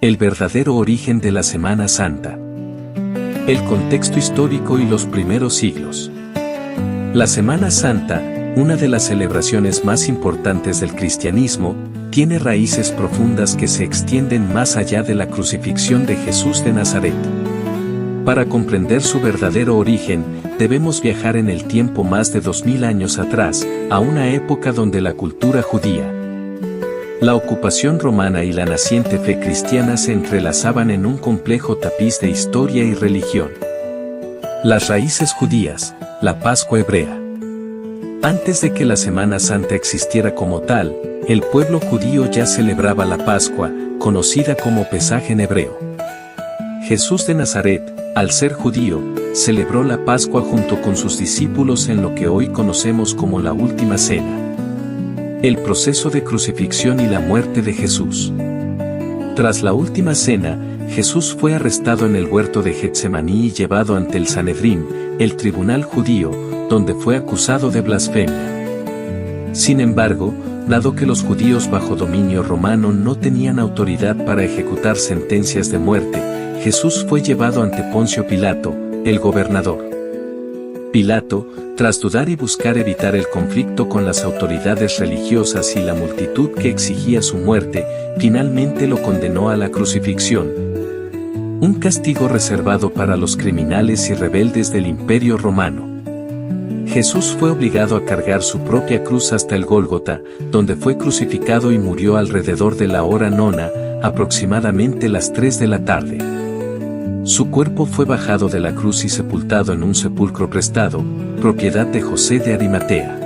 El verdadero origen de la Semana Santa. El contexto histórico y los primeros siglos. La Semana Santa, una de las celebraciones más importantes del cristianismo, tiene raíces profundas que se extienden más allá de la crucifixión de Jesús de Nazaret. Para comprender su verdadero origen, debemos viajar en el tiempo más de 2000 años atrás, a una época donde la cultura judía, la ocupación romana y la naciente fe cristiana se entrelazaban en un complejo tapiz de historia y religión. Las raíces judías, la Pascua hebrea. Antes de que la Semana Santa existiera como tal, el pueblo judío ya celebraba la Pascua, conocida como Pesaj en hebreo. Jesús de Nazaret, al ser judío, celebró la Pascua junto con sus discípulos en lo que hoy conocemos como la Última Cena. El proceso de crucifixión y la muerte de Jesús. Tras la Última Cena, Jesús fue arrestado en el huerto de Getsemaní y llevado ante el Sanedrín, el tribunal judío, donde fue acusado de blasfemia. Sin embargo, dado que los judíos bajo dominio romano no tenían autoridad para ejecutar sentencias de muerte, Jesús fue llevado ante Poncio Pilato, el gobernador. Pilato, tras dudar y buscar evitar el conflicto con las autoridades religiosas y la multitud que exigía su muerte, finalmente lo condenó a la crucifixión. Un castigo reservado para los criminales y rebeldes del Imperio Romano. Jesús fue obligado a cargar su propia cruz hasta el Gólgota, donde fue crucificado y murió alrededor de la hora nona, aproximadamente las 3 de la tarde. Su cuerpo fue bajado de la cruz y sepultado en un sepulcro prestado, propiedad de José de Arimatea.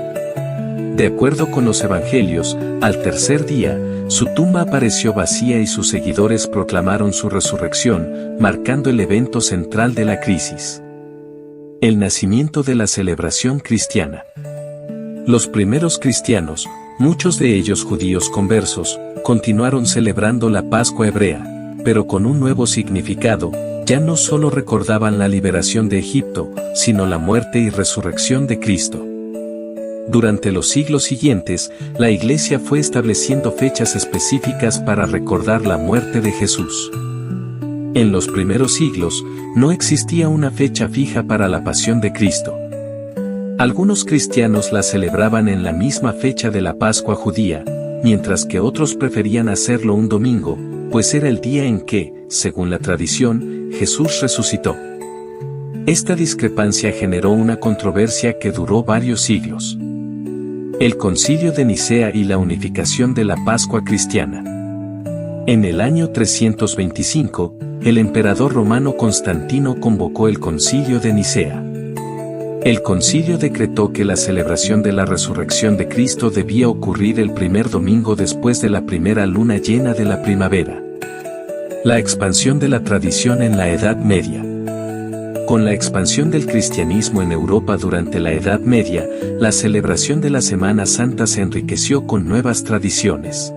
De acuerdo con los evangelios, al tercer día, su tumba apareció vacía y sus seguidores proclamaron su resurrección, marcando el evento central de la crisis. El nacimiento de la celebración cristiana. Los primeros cristianos, muchos de ellos judíos conversos, continuaron celebrando la Pascua hebrea, pero con un nuevo significado. Ya no solo recordaban la liberación de Egipto, sino la muerte y resurrección de Cristo. Durante los siglos siguientes, la Iglesia fue estableciendo fechas específicas para recordar la muerte de Jesús. En los primeros siglos, no existía una fecha fija para la pasión de Cristo. Algunos cristianos la celebraban en la misma fecha de la Pascua judía, mientras que otros preferían hacerlo un domingo, pues era el día en que, según la tradición, Jesús resucitó. Esta discrepancia generó una controversia que duró varios siglos. El Concilio de Nicea y la unificación de la Pascua cristiana. En el año 325, el emperador romano Constantino convocó el Concilio de Nicea. El concilio decretó que la celebración de la resurrección de Cristo debía ocurrir el primer domingo después de la primera luna llena de la primavera. La expansión de la tradición en la Edad Media. Con la expansión del cristianismo en Europa durante la Edad Media, la celebración de la Semana Santa se enriqueció con nuevas tradiciones.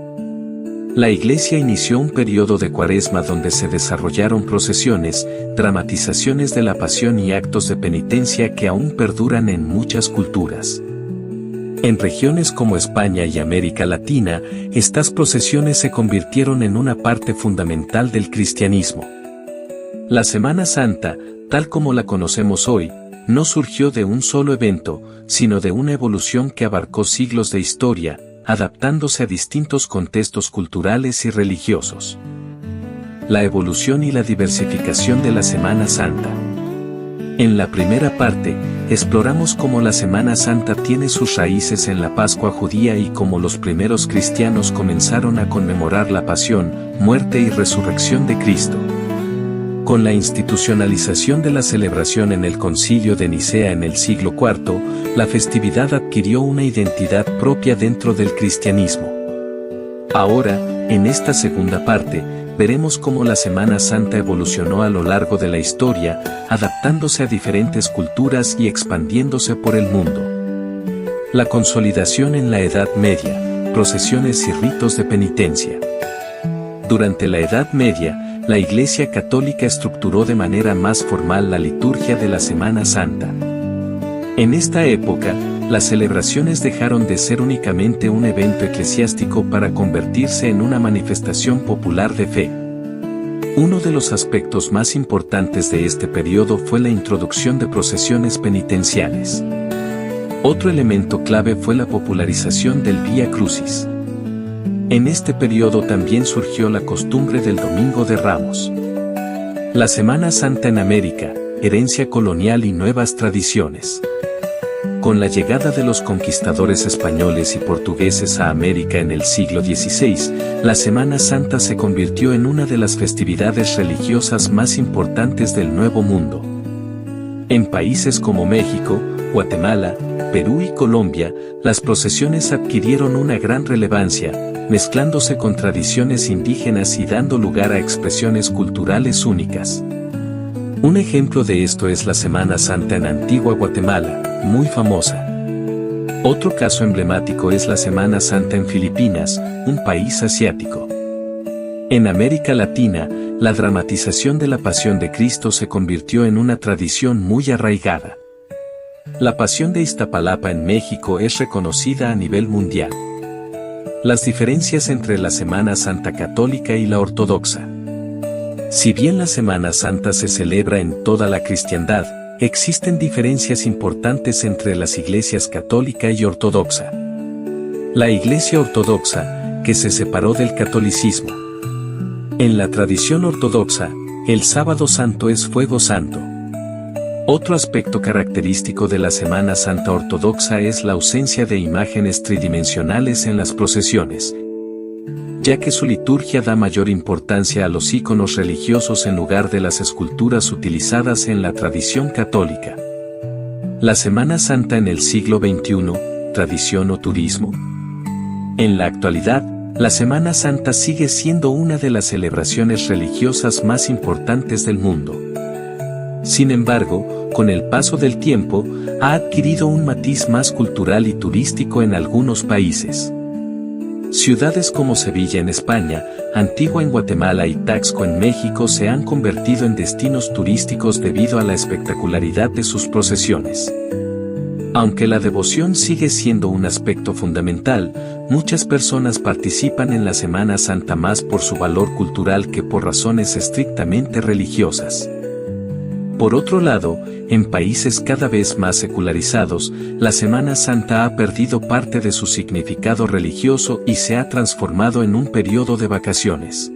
La Iglesia inició un periodo de Cuaresma donde se desarrollaron procesiones, dramatizaciones de la pasión y actos de penitencia que aún perduran en muchas culturas. En regiones como España y América Latina, estas procesiones se convirtieron en una parte fundamental del cristianismo. La Semana Santa, tal como la conocemos hoy, no surgió de un solo evento, sino de una evolución que abarcó siglos de historia, adaptándose a distintos contextos culturales y religiosos. La evolución y la diversificación de la Semana Santa. En la primera parte, exploramos cómo la Semana Santa tiene sus raíces en la Pascua judía y cómo los primeros cristianos comenzaron a conmemorar la pasión, muerte y resurrección de Cristo. Con la institucionalización de la celebración en el Concilio de Nicea en el siglo IV, la festividad adquirió una identidad propia dentro del cristianismo. Ahora, en esta segunda parte, veremos cómo la Semana Santa evolucionó a lo largo de la historia, adaptándose a diferentes culturas y expandiéndose por el mundo. La consolidación en la Edad Media, procesiones y ritos de penitencia. Durante la Edad Media, la Iglesia Católica estructuró de manera más formal la liturgia de la Semana Santa. En esta época, las celebraciones dejaron de ser únicamente un evento eclesiástico para convertirse en una manifestación popular de fe. Uno de los aspectos más importantes de este periodo fue la introducción de procesiones penitenciales. Otro elemento clave fue la popularización del Vía Crucis. En este periodo también surgió la costumbre del Domingo de Ramos. La Semana Santa en América, herencia colonial y nuevas tradiciones. Con la llegada de los conquistadores españoles y portugueses a América en el siglo XVI, la Semana Santa se convirtió en una de las festividades religiosas más importantes del Nuevo Mundo. En países como México, Guatemala, Perú y Colombia, las procesiones adquirieron una gran relevancia, mezclándose con tradiciones indígenas y dando lugar a expresiones culturales únicas. Un ejemplo de esto es la Semana Santa en Antigua Guatemala, muy famosa. Otro caso emblemático es la Semana Santa en Filipinas, un país asiático. En América Latina, la dramatización de la Pasión de Cristo se convirtió en una tradición muy arraigada. La Pasión de Iztapalapa en México es reconocida a nivel mundial. Las diferencias entre la Semana Santa católica y la ortodoxa. Si bien la Semana Santa se celebra en toda la cristiandad, existen diferencias importantes entre las iglesias católica y ortodoxa. La Iglesia Ortodoxa, que se separó del catolicismo. En la tradición ortodoxa, el Sábado Santo es Fuego Santo. Otro aspecto característico de la Semana Santa ortodoxa es la ausencia de imágenes tridimensionales en las procesiones, ya que su liturgia da mayor importancia a los íconos religiosos en lugar de las esculturas utilizadas en la tradición católica. La Semana Santa en el siglo XXI, tradición o turismo. En la actualidad, la Semana Santa sigue siendo una de las celebraciones religiosas más importantes del mundo. Sin embargo, con el paso del tiempo, ha adquirido un matiz más cultural y turístico en algunos países. Ciudades como Sevilla en España, Antigua en Guatemala y Taxco en México se han convertido en destinos turísticos debido a la espectacularidad de sus procesiones. Aunque la devoción sigue siendo un aspecto fundamental, muchas personas participan en la Semana Santa más por su valor cultural que por razones estrictamente religiosas. Por otro lado, en países cada vez más secularizados, la Semana Santa ha perdido parte de su significado religioso y se ha transformado en un periodo de vacaciones.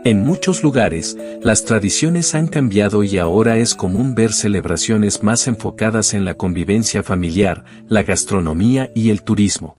En muchos lugares, las tradiciones han cambiado y ahora es común ver celebraciones más enfocadas en la convivencia familiar, la gastronomía y el turismo.